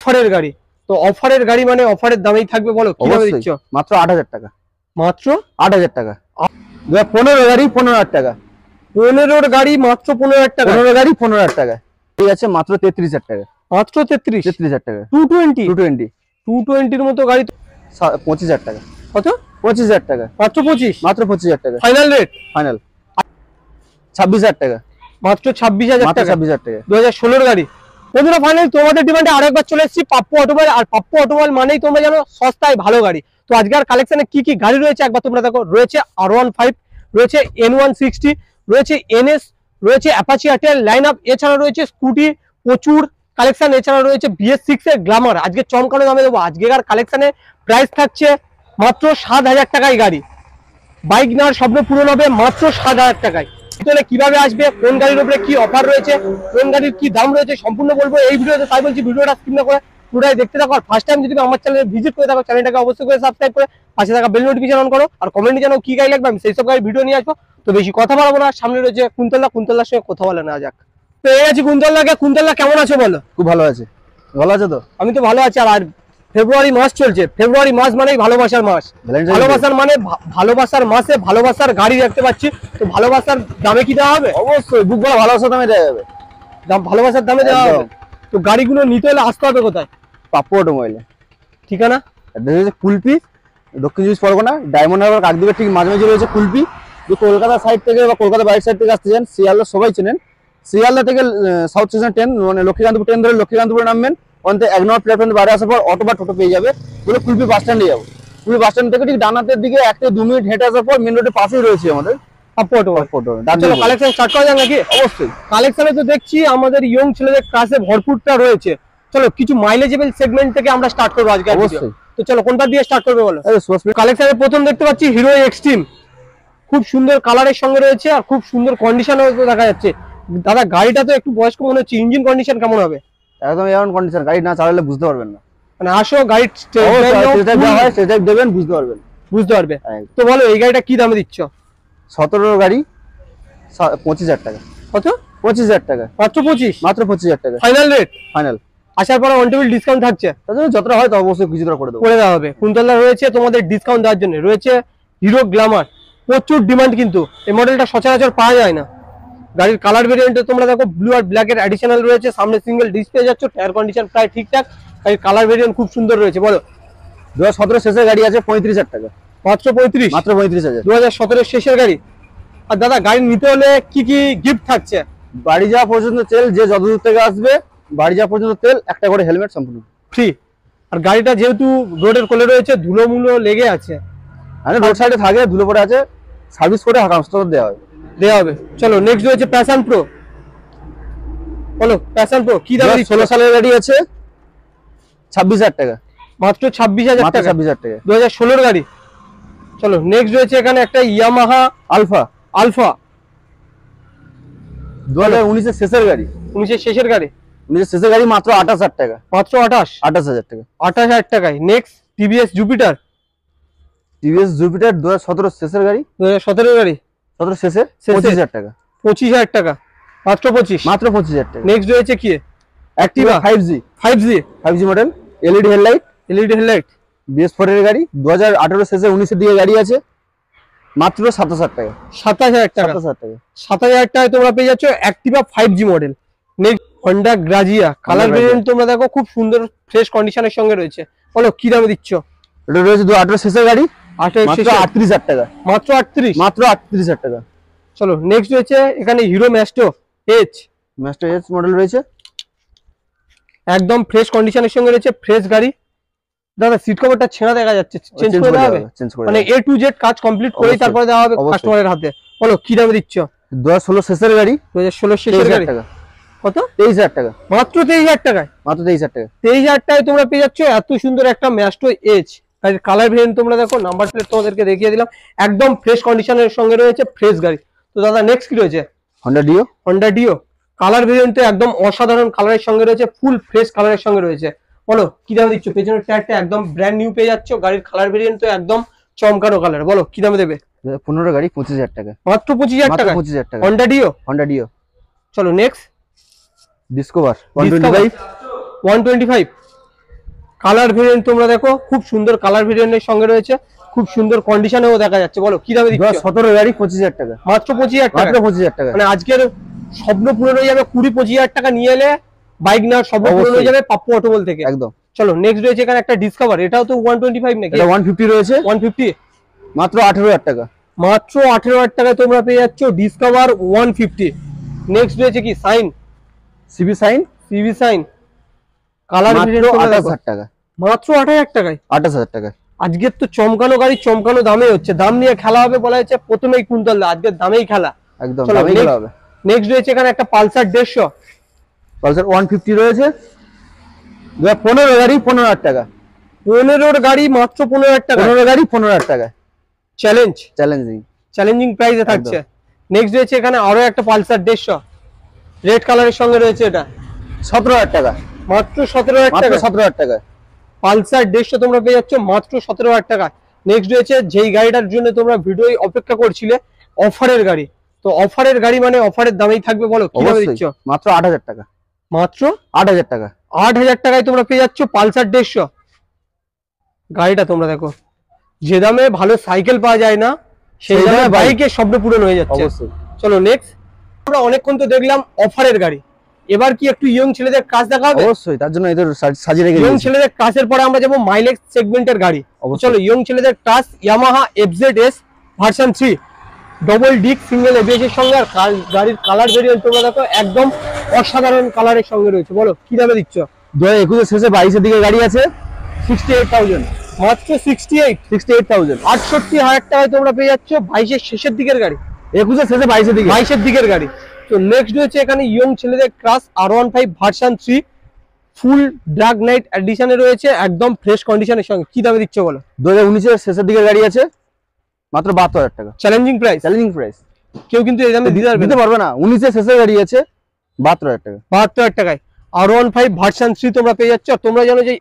অফারের গাড়ি, তো অফারের গাড়ি মানে অফারের দামেই থাকবে, বলো কি দামে দিচ্ছ? মাত্র 8,000 টাকা, মাত্র 8,000 টাকা। 2015 গাড়ি 15,000 টাকা, 15 গাড়ি মাত্র 15,000 টাকা, 15 গাড়ি 15,000 টাকা। ঠিক আছে, মাত্র 33,000 টাকা, মাত্র 33,000 টাকা। 220 এর মতো গাড়ি 25,000 টাকা। কত? 25,000 টাকা, মাত্র 25, মাত্র 25,000 টাকা। ফাইনাল রেট ফাইনাল 26,000 টাকা, মাত্র 26,000 মাত্র টাকা। 26,000 টাকা। 2016 গাড়ি। বন্ধুরা ফাইনাল তোমাদের ডিমান্ডে আরেকবার চলে এসেছি পাপ্পু অটোমোবাইল, আর পাপ্পু অটোমোবাইল মানেই তোমরা জানো সস্তায় ভালো গাড়ি। তো আজকের কালেকশনে কি কি গাড়ি রয়েছে একবার তোমরা দেখো। রয়েছে R15, রয়েছে N160, রয়েছে NS, রয়েছে অ্যাপাচি আরটিআর লাইন আপ, এছাড়া রয়েছে স্কুটি প্রচুর কালেকশন, এছাড়া রয়েছে BS6 এর গ্ল্যামার। আজকে চমকানো দামে দেবো। আজকের কালেকশনে প্রাইস থাকছে মাত্র 7,000 টাকায় গাড়ি। বাইক নেওয়ার স্বপ্ন পূরণ হবে মাত্র 7,000 টাকায়। তাহলে কিভাবে আসবে, কোন গাড়ির উপরে কি অফার রয়েছে, কোন গাড়ির কি দাম রয়েছে সম্পূর্ণ বলবো এই ভিডিওতে। তাই বলছি ভিডিওটা স্কিপ না করে পুরোটাই দেখতে থাকো। আর ফার্স্ট টাইম যদি আমার চ্যানেলে ভিজিট করে থাকো, চ্যানেলটাকে অবশ্যই করে সাবস্ক্রাইব করে পাশে থাকা বেল নোটিফিকেশন অন করো। আর কমেন্টে জানাও কি গাড়ি লাগবে, আমি সেই সব গাড়ির ভিডিও নিয়ে আসবো। তো বেশি কথা বলবো না, সামনে রয়েছে কুন্তলদা, কুন্তলদার সঙ্গে কথা বলে নেওয়া যাক। তো এই আছি কুন্তলদাকে। কুন্তলদা কেমন আছো বলো? খুব ভালো আছে, ভালো আছে তো? আমি তো ভালো আছি। আর ফেব্রুয়ারি মাস চলছে, ফেব্রুয়ারি মাস মানেই ভালোবাসার মাস। ভালোবাসার মানে ভালোবাসার মাসে ভালোবাসার গাড়ি দেখতে পাচ্ছি। তো ভালোবাসার দামে কি দেওয়া হবে? অবশ্যই বুক ভরা ভালোবাসার দামে দেওয়া যাবে, ভালোবাসার দামে দেওয়া হবে। তো গাড়িগুলো নিতে হলে আসতে হবে কোথায়? পাপ্পু অটোমোবাইলে। ঠিকানা কুলপি, দক্ষিণ চব্বিশ পরগনা, ডায়মন্ড হারবার কাকদ্বীপের ঠিক মাঝামাঝি রয়েছে কুলপি। যে কলকাতা সাইড থেকে বা কলকাতা বাইরের সাইড থেকে আসতে চান, শিয়ালদা সবাই চেনেন। শিয়ালদা থেকে সাউথ স্টেশন ট্রেন মানে লক্ষ্মীকান্তপুর ট্রেন ধরে লক্ষ্মীকান্তপুরে নামবেন, ওখান থেকে 1 নম্বর প্ল্যাটফর্মে বাইরে আসার পর অটো বা টোটো পেয়ে যাবে। বলে কুলপি বাস স্ট্যান্ডে যাবো। কুলপি বাস স্ট্যান্ড থেকে ঠিক ডানাতের দিকে 1 থেকে 2 মিনিট হেঁটে আসার পর মেন রোডের পাশেই রয়েছে আমাদের কালেকশন স্টার্ট করা যায় নাকি? অবশ্যই। কালেকশনে তো দেখছি আমাদের ইয়ং ছেলেদের ক্লাসে ভরপুরটা রয়েছে। চলো কিছু মাইলেজেবল সেগমেন্ট থেকে আমরা স্টার্ট করবো আজকে। অবশ্যই। তো চলো কোনটা দিয়ে স্টার্ট করবে বলো? কালেকশনে প্রথম দেখতে পাচ্ছি হিরো এক্সট্রিম, খুব সুন্দর কালারের সঙ্গে রয়েছে আর খুব সুন্দর কন্ডিশনও দেখা যাচ্ছে। দাদা গাড়িটা তো একটু বয়স্ক মনে হচ্ছে, ইঞ্জিন কন্ডিশন কেমন হবে? একদম এমন কন্ডিশন, গাড়ি না চালালে বুঝতে পারবেন না। মানে আসো গাড়ি সেটা দেবেন বুঝতে পারবেন, বুঝতে পারবে। তো বলো এই গাড়িটা কি দামে দিচ্ছ? 17 গাড়ি 25,000 টাকা। কত? 25,000 টাকা, মাত্র 25, মাত্র 25,000 টাকা। Final rate? ফাইনাল। আসার পরে অন টেবিল ডিসকাউন্ট থাকছে, যতটা হয় তো অবশ্যই কিছু করে দেবো, করে দেওয়া হবে। কুন্তলদা রয়েছে তোমাদের ডিসকাউন্ট দেওয়ার জন্য। রয়েছে হিরো গ্ল্যামার, প্রচুর ডিমান্ড, কিন্তু এই মডেলটা সচরাচর পাওয়া যায় না। গাড়ির কালার ভেরিয়েন্টে তোমরা দেখো ব্লু আর ব্ল্যাক এর অ্যাডিশনাল রয়েছে। সামনে সিঙ্গেল ডিসপ্লে যাচ্ছে, টায়ার কন্ডিশন প্রায় ঠিকঠাক। গাড়ির কালার ভেরিয়েন্ট খুব সুন্দর রয়েছে। বলো 2017 শেষের গাড়ি আছে 35,000 টাকা, মাত্র 35, মাত্র 35,000। 2017 শেষের গাড়ি। আর দাদা গাড়ি নিতে হলে কি কি গিফট থাকছে? বাড়ি যাওয়া পর্যন্ত তেল, যে যত দূর থেকে আসবে বাড়ি যাওয়া পর্যন্ত তেল, একটা করে হেলমেট সম্পূর্ণ ফ্রি। আর গাড়িটা যেহেতু রোডের কোলে রয়েছে, ধুলো মুলো লেগে আছে, মানে রোড সাইডে থাকে, ধুলো পড়ে আছে, সার্ভিস করে দেওয়া হবে। চলো নেক্সট রয়েছে প্যাশন প্রো। বলো প্যাশন প্রো কি দামে? 16 সালের গাড়ি আছে 26,000 টাকা, মাত্র 26,000 টাকা, 26,000 টাকা। 2016 গাড়ি। চলো নেক্সট রয়েছে এখানে একটা ইয়ামাহা আলফা, আলফা 2019 এর শেষের গাড়ি, 19 শেষের গাড়ি, 19 শেষের গাড়ি, মাত্র 28,000 টাকা, মাত্র 28,000 টাকা, 28,000 টাকায়। Next TVS Jupiter, TVS Jupiter 2017 শেষের গাড়ি, 2017 গাড়ি, 17 শেষের, 25,000 টাকা, 25,000 টাকা, মাত্র 25, মাত্র 25,000 টাকা। নেক্সট রয়েছে কি? Activa 5G model, LED headlight, BS4 এর গাড়ি, 2018 শেষে 19 এর দিকে গাড়ি আছে, মাত্র 27,000 টাকা, 27,000 টাকা, 27,000 টাকায় তোমরা পেয়ে যাচ্ছ Activa 5G model. Next Honda Grazia, colour variant তোমরা দেখো খুব সুন্দর ফ্রেশ কন্ডিশনের সঙ্গে রয়েছে। বলো কি দামে দিচ্ছ? এটা রয়েছে 2018 শেষের গাড়ি, 38,000 টাকা, মাত্র 38,000 টাকা। চলো নেক্সট রয়েছে এখানে হিরো ম্যাস্টো এইচ মডেল রয়েছে, একদম ফ্রেশ কন্ডিশনের সঙ্গে রয়েছে, ফ্রেশ গাড়ি। দাদা সিট কভারটা ছেঁড়া দেখা যাচ্ছে, চেঞ্জ করে দেওয়া হবে? মানে A to Z কাজ কমপ্লিট করেই তারপরে দেওয়া হবে কাস্টমারের হাতে। বলো কি দামে দিচ্ছ? 2016 শেষের গাড়ি, 2016 শেষের গাড়ি, কত? 23,000 টাকা, মাত্র 23,000 টাকায়, মাত্র 23,000 টাকা। 23,000 টাকায় তোমরা পেয়ে যাচ্ছ এত সুন্দর একটা ম্যাস্টো এইচ। গাড়ির কালার ভেরিয়েন্ট তোমরা দেখো, নাম্বার প্লেট তোমাদেরকে দেখিয়ে দিলাম, একদম ফ্রেশ কন্ডিশনের সঙ্গে রয়েছে, ফ্রেশ গাড়ি। তো দাদা নেক্সট কি রয়েছে? হন্ডা ডিও, কালার ভেরিয়েন্টে একদম অসাধারণ কালারের সঙ্গে রয়েছে, ফুল ফ্রেশ কালারের সঙ্গে রয়েছে। বলো কি দামে দিচ্ছ? পেছনের টায়ারটা একদম ব্র্যান্ড নিউ পেয়ে যাচ্ছ, গাড়ির কালার ভেরিয়েন্ট তো একদম চমকানো কালার। বলো কি দামে দেবে? 15 গাড়ি 25,000 টাকা, মাত্র 25,000 টাকা, 25,000 টাকা। Honda deo. চলো নেক্সট ডিসকভার 125, কালার ভেরিয়েন্ট তোমরা দেখো, খুব সুন্দর কালার ভেরিয়েন্টের সঙ্গে রয়েছে, খুব সুন্দর কন্ডিশনেও দেখা যাচ্ছে। বলো কি দামে দিচ্ছ? 17 গাড়ি 25,000 টাকা, মাত্র 25,000 টাকা। মাত্র 25,000 টাকা। মানে আজকের স্বপ্ন পূরণ হয়ে যাবে, 20-25,000 টাকা নিয়ে এলে বাইক নেওয়ার স্বপ্ন পূরণ হয়ে যাবে পাপ্পু অটোমোবাইল থেকে একদম। চলো নেক্সট রয়েছে এখানে একটা ডিসকভার, এটাও তো 125 নাকি? এটা 150 রয়েছে, 150 মাত্র 18,000 টাকা। মাত্র 18,000 টাকায় তোমরা পেয়ে যাচ্ছ ডিসকভার 150। নেক্সট রয়েছে কি sign, CB sign, CV sign colour মাত্র ভেরিয়েন্ট 28,000 টাকা, মাত্র 28,000 টাকায়। 28,000 টাকা। আজকের তো চমকানো গাড়ি চমকানো দামে হচ্ছে, দাম নিয়ে খেলা হবে বলা হচ্ছে প্রথমেই কুইন্টাল, আজকের দামেই খেলা একদম চলো দামেই খেলা হবে। নেক্সট রয়েছে এখানে একটা পালসার 150, পালসার 150 রয়েছে, 2015 গাড়ি 15,000 টাকা, 15 গাড়ি মাত্র 15,000 টাকা। 15 গাড়ি 15,000 টাকা, চ্যালেঞ্জ, চ্যালেঞ্জিং, চ্যালেঞ্জিং প্রাইসে থাকছে। নেক্সট রয়েছে এখানে আরো একটা পালসার 150, রেড কালারের সঙ্গে রয়েছে, এটা 17,000 টাকা, মাত্র 17,000 মাত্র টাকা। 17,000 টাকা। পালসার 150 তোমরা পেয়ে যাচ্ছ মাত্র 17,000 টাকা। নেক্সট রয়েছে যেই গাড়িটার জন্য তোমরা ভিডিও অপেক্ষা করছিলে, অফারের গাড়ি। তো অফারের গাড়ি মানে অফারের দামেই থাকবে, বলো কি দামে দিচ্ছ? মাত্র 8,000 টাকা, মাত্র 8,000 টাকা, 8,000 টাকায় তোমরা পেয়ে যাচ্ছ পালসার 150 গাড়িটা। তোমরা দেখো যে দামে ভালো সাইকেল পাওয়া যায় না, সেই দামে বাইকের স্বপ্ন পূরণ হয়ে যাচ্ছে। অবশ্যই। চলো নেক্সট, আমরা অনেকক্ষণ তো দেখলাম অফারের গাড়ি, এবার কি একটু ইয়ং ছেলেদের কাজ দেখা হবে? অবশ্যই, তার জন্য এদের সাজিয়ে রেখে ইয়ং দিয়েছি। ছেলেদের কাজের পরে আমরা যাবো মাইলেজ সেগমেন্টের গাড়ি। অবশ্যই। চলো ইয়ং ছেলেদের কাজ ইয়ামাহা FZS ভার্সন 3 ডবল ডিক সিঙ্গেল এবিএস এর সঙ্গে, আর গাড়ির কালার ভেরিয়েন্ট তোমরা দেখো একদম অসাধারণ কালারের সঙ্গে রয়েছে। বলো কি দামে দিচ্ছ? 2021 এর শেষে 22 এর দিকে গাড়ি আছে, 68,000, মাত্র 68,000, 68,000 টাকায় তোমরা পেয়ে যাচ্ছ 22 এর শেষের দিকের গাড়ি, 21 এর শেষে 22 এর দিকে, 22 এর দিকের গাড়ি। তো নেক্সট রয়েছে এখানে ইয়ং ছেলেদের ক্রাশ R15 ভার্সন 3 ফুল ডার্ক নাইট এডিশনে রয়েছে, একদম ফ্রেশ কন্ডিশনের সঙ্গে। কি দামে দিচ্ছ বলো? 2019 এর শেষের দিকে গাড়ি আছে, মাত্র 72,000 টাকা, চ্যালেঞ্জিং প্রাইস, চ্যালেঞ্জিং প্রাইস। কেউ কিন্তু এই দামে দিতে পারবে না। 19 এর শেষের গাড়ি আছে, 72,000 টাকা, 72,000 টাকায় R15 ভার্সন 3 তোমরা পেয়ে যাচ্ছ। তোমরা জানো যে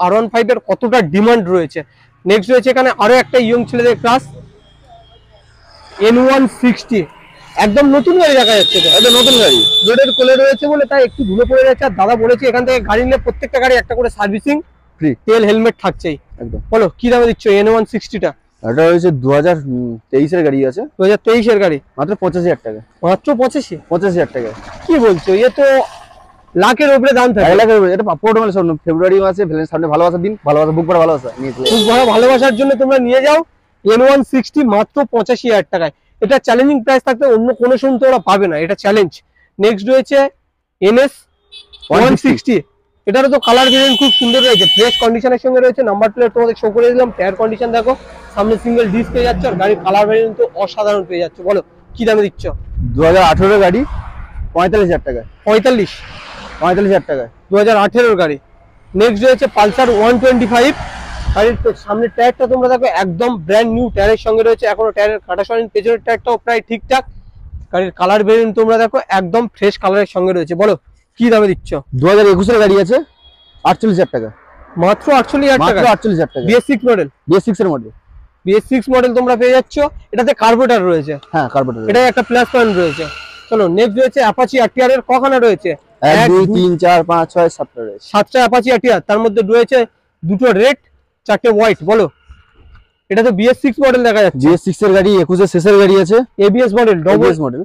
R15 এর কতটা ডিমান্ড রয়েছে। নেক্সট রয়েছে এখানে আরো একটা ইয়ং ছেলেদের ক্লাস N160, একদম নতুন গাড়ি দেখা যাচ্ছে, এটা নতুন গাড়ি, রোডের কোলে রয়েছে বলে তাই একটু ধুলো পড়ে যাচ্ছে। আর দাদা বলেছে এখান থেকে গাড়ি নিলে প্রত্যেকটা গাড়ি একটা করে সার্ভিসিং ফ্রি, তেল হেলমেট থাকছেই। একদম। বলো কি দামে দিচ্ছ N160টা? এটা হচ্ছে 2023 এর গাড়ি আছে, 2023 এর গাড়ি, মাত্র 85,000 টাকা, মাত্র 85,000 টাকা। কি বলছো? এ তো লাখের উপরে দাম থাকে। 1 লাখের উপরে। এটা পাপ্পু অটোমোবাইল শোরুম, ফেব্রুয়ারি মাসে ভ্যালেন্টাইন সামনে ভালোবাসার দিন, ভালোবাসা বুক করা, ভালোবাসা নিয়ে চলে খুব বড় ভালোবাসার জন্য তোমরা নিয়ে যাও N160 মাত্র 85,000 টাকায়। এটা চ্যালেঞ্জিং প্রাইস থাকতে অন্য কোনো সময় তোমরা পাবে না, এটা চ্যালেঞ্জ। নেক্সট রয়েছে NS 160, এটারও তো কালার ভেরিয়েন্ট খুব সুন্দর রয়েছে, ফ্রেশ কন্ডিশনের সঙ্গে রয়েছে। নাম্বার প্লেট তোমাদের শো করে দিলাম, টায়ার কন্ডিশন দেখো, সামনে সিঙ্গেল ডিস্ক পেয়ে যাচ্ছে, আর গাড়ির কালার ভেরিয়েন্ট তো অসাধারণ পেয়ে যাচ্ছে। বলো কি দামে দিচ্ছ? 2018 গাড়ি, 45,000 টাকা, 45,000 টাকা, 2018 গাড়ি। নেক্সট রয়েছে পালসার 125, গাড়ির সামনের টায়ারটা তোমরা দেখো একদম ব্র্যান্ড নিউ টায়ারের সঙ্গে রয়েছে, এখনো টায়ারের কাটা সরেনি, পেছনের টায়ারটাও প্রায় ঠিকঠাক। গাড়ির কালার ভেরিয়েন্ট তোমরা দেখো একদম ফ্রেশ কালারের সঙ্গে রয়েছে। বলো কি দামে দিচ্ছ? 2021 এর গাড়ি আছে, 48,000 টাকা, মাত্র 48,000 টাকা, 48,000 টাকা, BS6 মডেল, BS6 এর মডেল, BS6 মডেল তোমরা পেয়ে যাচ্ছ। এটাতে কার্বোরেটর রয়েছে, হ্যাঁ কার্বোরেটর, এটাই একটা প্লাস পয়েন্ট রয়েছে। চলো নেক্সট রয়েছে অ্যাপাচি RTR এর কখানা রয়েছে? 1 2 3 4 5 6 7টা রয়েছে, 7টা অ্যাপাচি RTR, তার মধ্যে রয়েছে 2টো রেড, 4টে হোয়াইট। বলো এটা তো BS6 মডেল দেখা যাচ্ছে, BS6 এর গাড়ি, 21 এর শেষের গাড়ি আছে, ABS model, double ABS model,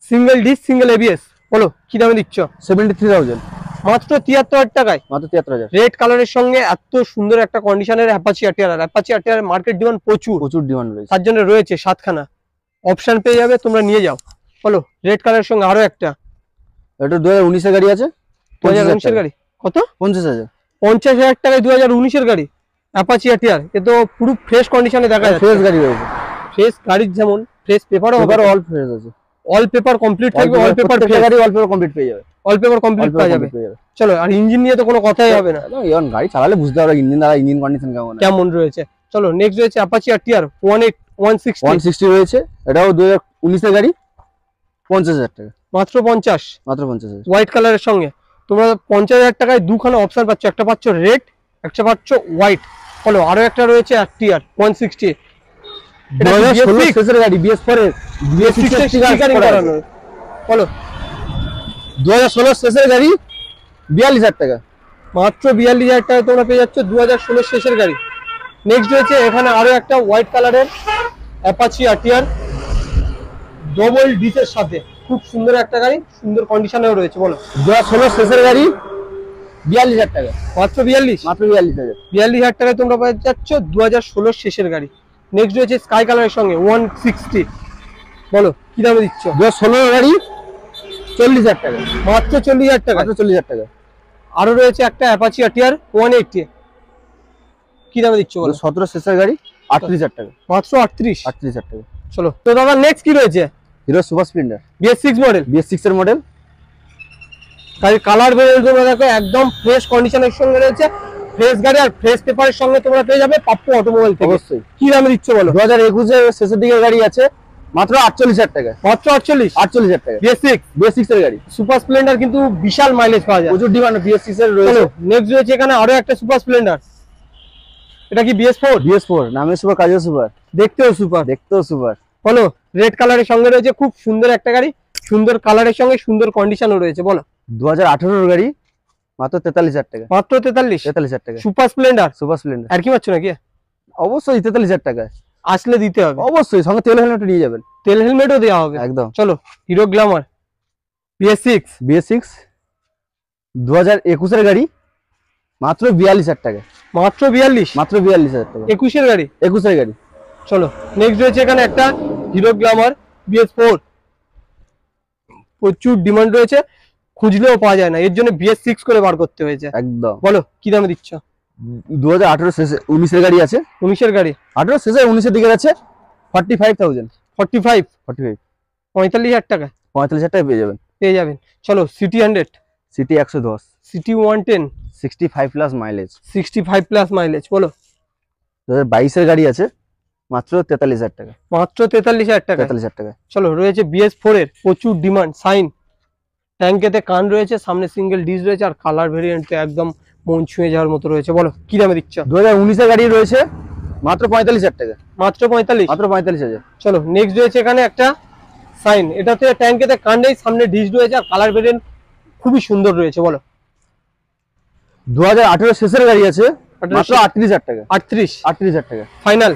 single disc single ABS। বলো কি দামে দিচ্ছ? 73,000, মাত্র 73,000 টাকায়, মাত্র 73,000। রেড কালারের সঙ্গে এত সুন্দর একটা কন্ডিশনের অ্যাপাচি RTR। আর অ্যাপাচি RTR মার্কেট ডিমান্ড প্রচুর, প্রচুর ডিমান্ড রয়েছে, তার জন্য রয়েছে 7খানা অপশন পেয়ে যাবে, তোমরা নিয়ে যাও। বলো রেড কালারের সঙ্গে আরো একটা, এটা 2019 এর গাড়ি আছে, 2019 এর গাড়ি, কত? 50,000, 50,000 টাকায় 2019 এর গাড়ি অ্যাপাচি RTR। এ তো পুরো ফ্রেশ কন্ডিশনে দেখা যাচ্ছে, ফ্রেশ গাড়ি রয়েছে, ফ্রেশ গাড়ির যেমন ফ্রেশ পেপারও হবে, অল ফ্রেশ আছে, অল পেপার কমপ্লিট থাকবে, অল পেপার গাড়ি অল পেপার কমপ্লিট পেয়ে যাবে, অল পেপার কমপ্লিট পাওয়া যাবে। চলো আর ইঞ্জিন নিয়ে তো কোনো কথাই হবে না, এখন গাড়ি চালালে বুঝতে পারবে ইঞ্জিন দ্বারা ইঞ্জিন কন্ডিশন কেমন রয়েছে। চলো নেক্সট রয়েছে অ্যাপাচি RTR 160 রয়েছে, এটাও 2019 এর গাড়ি, 50,000 টাকা, মাত্র 50, মাত্র 50,000, হোয়াইট কালারের সঙ্গে। তোমরা 50,000 টাকায় দুখানা অপশন পাচ্ছ, একটা পাচ্ছ রেড, একটা পাচ্ছ হোয়াইট। বলো আরো একটা রয়েছে RTR 160, 2016 শেষের গাড়ি, BS4 এর, BS6 এর স্টিকারিং করানো। বলো 2016 শেষের গাড়ি, 42,000 টাকা, মাত্র 42,000 টাকায় তোমরা পেয়ে যাচ্ছ 2016 শেষের গাড়ি। নেক্সট রয়েছে এখানে আরো একটা হোয়াইট কালারের অ্যাপাচি আরটিআর ডবল ডিসের সাথে, খুব সুন্দর একটা গাড়ি, সুন্দর কন্ডিশনেও রয়েছে। বলো 2016 শেষের গাড়ি, 42,000 টাকা মাত্র 42, মাত্র 42,000। 42,000 টাকায় তোমরা পেয়ে যাচ্ছ 2016 শেষের গাড়ি। নেক্সট রয়েছে স্কাই কালারের সঙ্গে 160। বলো কি দামে দিচ্ছ? 2016 গাড়ি, 40,000 টাকা মাত্র 40,000 টাকা। মাত্র 40,000 টাকা। আরো রয়েছে একটা অ্যাপাচি আরটিআর 180, কি দামে দিচ্ছ বলো? 17 শেষের গাড়ি, 38,000 টাকা মাত্র 38। 38,000 টাকা। চলো তো দাদা নেক্সট কি রয়েছে? Hero super Splendor BS6 model. BS6 এর মডেল। গাড়ির কালার বেরিয়ে তোমরা দেখো একদম ফ্রেশ কন্ডিশনের সঙ্গে রয়েছে, ফ্রেশ গাড়ি আর ফ্রেশ পেপারের সঙ্গে তোমরা পেয়ে যাবে পাপ্পু অটোমোবাইল থেকে। অবশ্যই। কি দামে দিচ্ছ বলো? 2021 এর শেষের দিকের গাড়ি আছে, মাত্র 48,000 টাকা মাত্র 48। 48,000 টাকা। BS6 এর গাড়ি, সুপার স্প্লেন্ডার কিন্তু বিশাল মাইলেজ পাওয়া যায়, প্রচুর ডিমান্ড BS6 এর রয়েছে। নেক্সট রয়েছে এখানে আরো একটা সুপার স্প্লেন্ডার, এটা কি BS4? BS4 নামে সুপার, কাজেও সুপার, দেখতেও সুপার। দেখতেও সুপার। বলো রেড কালারের সঙ্গে রয়েছে, খুব সুন্দর একটা গাড়ি, সুন্দর কালারের সঙ্গে সুন্দর কন্ডিশনও রয়েছে। বলো 2018 এর গাড়ি, মাত্র 43,000 টাকা মাত্র 43। 43,000 টাকা। সুপার স্প্লেন্ডার সুপার স্প্লেন্ডার আর কি পাচ্ছ নাকি? অবশ্যই 43,000 টাকা, আসলে দিতে হবে, অবশ্যই সঙ্গে তেল হেলমেট নিয়ে যাবেন, তেল হেলমেটও দেওয়া হবে একদম। চলো হিরো গ্ল্যামার BS6 2021 এর গাড়ি, মাত্র 42,000 টাকা মাত্র 42। মাত্র 42,000 টাকা। 21 এর গাড়ি। 21 এর গাড়ি। চলো নেক্সট রয়েছে এখানে একটা হিরো গ্ল্যামার BS4, প্রচুর ডিমান্ড রয়েছে, খুঁজলেও পাওয়া যায় না, এর জন্য BS6 করে বার করতে হয়েছে। একদম। বলো কি দামে দিচ্ছ? 2018 শেষে 19 এর গাড়ি আছে, 19 এর গাড়ি, 18 শেষে 19 এর দিকে আছে, 45,000 45 45 45,000 টাকা 45,000 টাকা পেয়ে যাবেন। পেয়ে যাবেন। চলো city 100, city 110, city 110, 65 plus mileage, 65 plus mileage. বলো 2022 এর গাড়ি আছে, মাত্র 43,000 টাকা মাত্র 43,000 টাকা। 43,000 টাকা। চলো রয়েছে BS4 এর প্রচুর ডিমান্ড সাইন, ট্যাঙ্কেতে কান রয়েছে, সামনে সিঙ্গেল ডিস রয়েছে, আর কালার ভেরিয়েন্ট একদম মন ছুঁয়ে যাওয়ার মতো রয়েছে। বলো কি দামে দিচ্ছ? 2019 এর গাড়ি রয়েছে, মাত্র 45,000 টাকা মাত্র 45। মাত্র 45,000। চলো নেক্সট রয়েছে এখানে একটা সাইন, এটাতে ট্যাঙ্কেতে কান নেই, সামনে ডিস রয়েছে, আর কালার ভেরিয়েন্ট খুবই সুন্দর রয়েছে। বলো 2018 শেষের গাড়ি আছে, মাত্র 38,000 টাকা 38 টাকা ফাইনাল।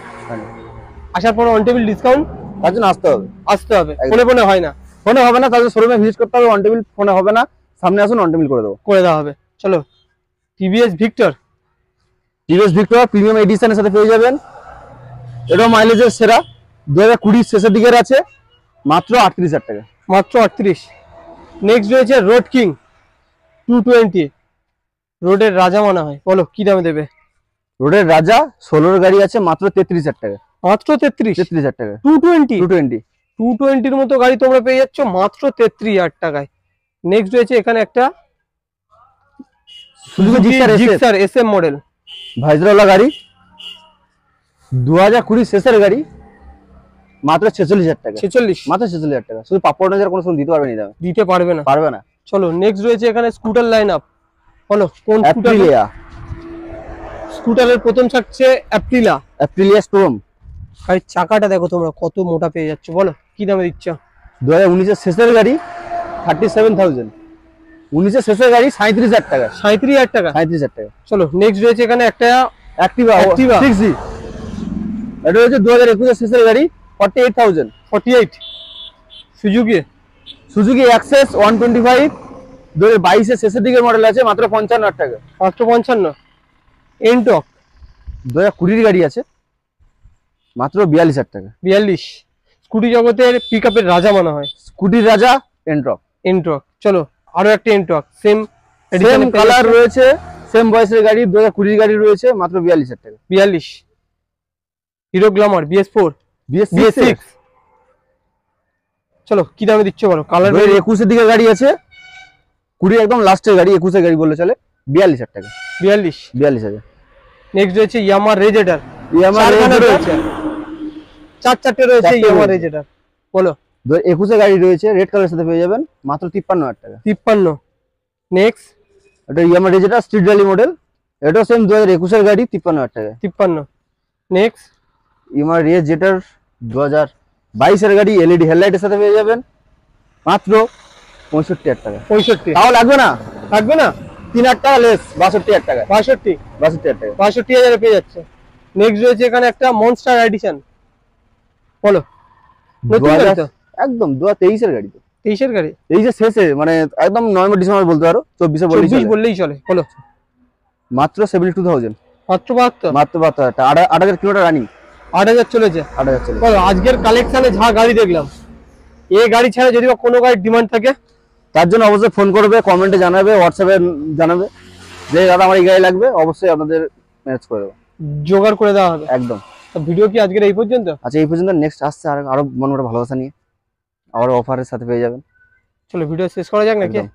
আসার পর অন টেবিল ডিসকাউন্ট তার জন্য আসতে হবে, আসতে হবে, ফোনে ফোনে হয় না, ফোনে হবে না, তাদের শোরুমে ভিজিট করতে হবে। অন টেবিল ফোনে হবে না, সামনে আসুন অন টেবিল করে দেবো, করে দেওয়া হবে। চলো TVS ভিক্টর প্রিমিয়াম এডিশনের সাথে পেয়ে যাবেন, এটাও মাইলেজের সেরা, 2020 শেষের দিকের আছে, মাত্র 38,000 টাকা মাত্র 38। নেক্সট রয়েছে রোড কিং 220, রোডের রাজা মনে হয়। বলো কি দামে দেবে? রোডের রাজা 16 গাড়ি আছে, মাত্র 33,000 টাকা মাত্র 33,000 টাকা। 220 220 মতো গাড়ি তোমরা পেয়ে যাচ্ছ মাত্র 33,000 টাকায়। নেক্সট রয়েছে এখানে একটা সুজুকি জিক্সার SM মডেল, ভাইজরাওয়ালা গাড়ি, 2020 শেষের গাড়ি, মাত্র 46,000 টাকা 46 মাত্র 46,000 টাকা। শুধু পাপড় নজর কোনো সময় দিতে পারবে না, দাম দিতে পারবে না, পারবে না। চলো নেক্সট রয়েছে এখানে স্কুটার লাইন আপ। বলো কোন স্কুটার? অ্যাপ্রিলিয়া, স্কুটারের প্রথম থাকছে অ্যাপ্রিলিয়া স্টর্ম। গাড়ির চাকাটা দেখো তোমরা কত মোটা পেয়ে যাচ্ছ। বলো কি দামে দিচ্ছ? 2019 এর শেষের গাড়ি, 37,000। 19 এর শেষের গাড়ি 37,000 টাকা 37,000 টাকা 37,000 টাকা। চলো নেক্সট রয়েছে এখানে একটা অ্যাক্টিভা 6G, এটা হচ্ছে 2021 এর শেষের গাড়ি, 48,000। 48 সুজুকি অ্যাক্সেস 125, 2022 এর শেষের দিকের মডেল আছে, মাত্র 55,000 টাকা মাত্র 55। এনটক 2020 এর গাড়ি আছে, মাত্র 42,000 টাকা 42। স্কুটি জগতের পিকআপের রাজা মনে হয় স্কুটির রাজা এন্ট্রক। এনটক। চলো আরো একটা এনটক সেম সেম কালার রয়েছে, সেম বয়সের গাড়ি, 2020 গাড়ি রয়েছে, মাত্র 42,000 টাকা 42। Hero Glamour BS4 BS6। চলো কি দামে দিচ্ছ বলো? কালার 2021 এর দিকে গাড়ি আছে, 20 একদম লাস্টের গাড়ি, 21 এর গাড়ি বললে চলে, 42,000 টাকা 42,000। নেক্সট রয়েছে ইয়ামা রেজেডার, রয়েছে, চারটে রয়েছে ইয়ামা রেজেডার। বলো 2021 এর গাড়ি রয়েছে, রেড কালারের সাথে পেয়ে যাবেন, মাত্র 53,000 টাকা 53। নেক্সট এটা ইয়ামা রেজেডার স্ট্রিট র্যালি মডেল, এটাও সেম 2021 এর গাড়ি, 53,000 টাকা 53। নেক্সট ইয়ামা রেজেডার 2022 এর গাড়ি, এলইডি হেডলাইটের সাথে পেয়ে যাবেন, মাত্র 65,000 টাকা 65। তাও লাগবে না, থাকবে না? 3,000 টাকা লেস, 62,000 টাকা, 62 62,000 টাকা। 62,000 পেয়ে যাচ্ছে। নেক্সট রয়েছে এখানে একটা মনস্টার এডিশন, বলো নতুন গাড়ি তো, একদম 2023 এর গাড়ি তো, 23 এর গাড়ি, 23 এর শেষে, মানে একদম নভেম্বর ডিসেম্বর বলতে পারো, 24 বললেই 24 চলে। বললেই চলে, বলো মাত্র 72,000, মাত্র 72, মাত্র 72,000 টাকা, 8,000 কিলোমিটার রানিং, 8,000 চলেছে। 8,000 চলে। বলো আজকের কালেকশনে যা গাড়ি দেখলাম, এই গাড়ি ছাড়া যদি বা কোনো গাড়ির ডিমান্ড থাকে, তার জন্য অবশ্যই ফোন করবে, কমেন্টে জানাবে, হোয়াটসঅ্যাপে জানাবে যে দাদা আমার এই গাড়ি লাগবে, অবশ্যই আপনাদের ম্যানেজ করে দেবো, জোগাড় করে দেওয়া হবে। একদম। তো ভিডিও কি আজকের এই পর্যন্ত? আচ্ছা, এই পর্যন্ত। নেক্সট আসছে আরো মন ভালোবাসা নিয়ে, আবার অফারের সাথে পেয়ে যাবেন। চলো ভিডিও শেষ করা যাক নাকি? একদম।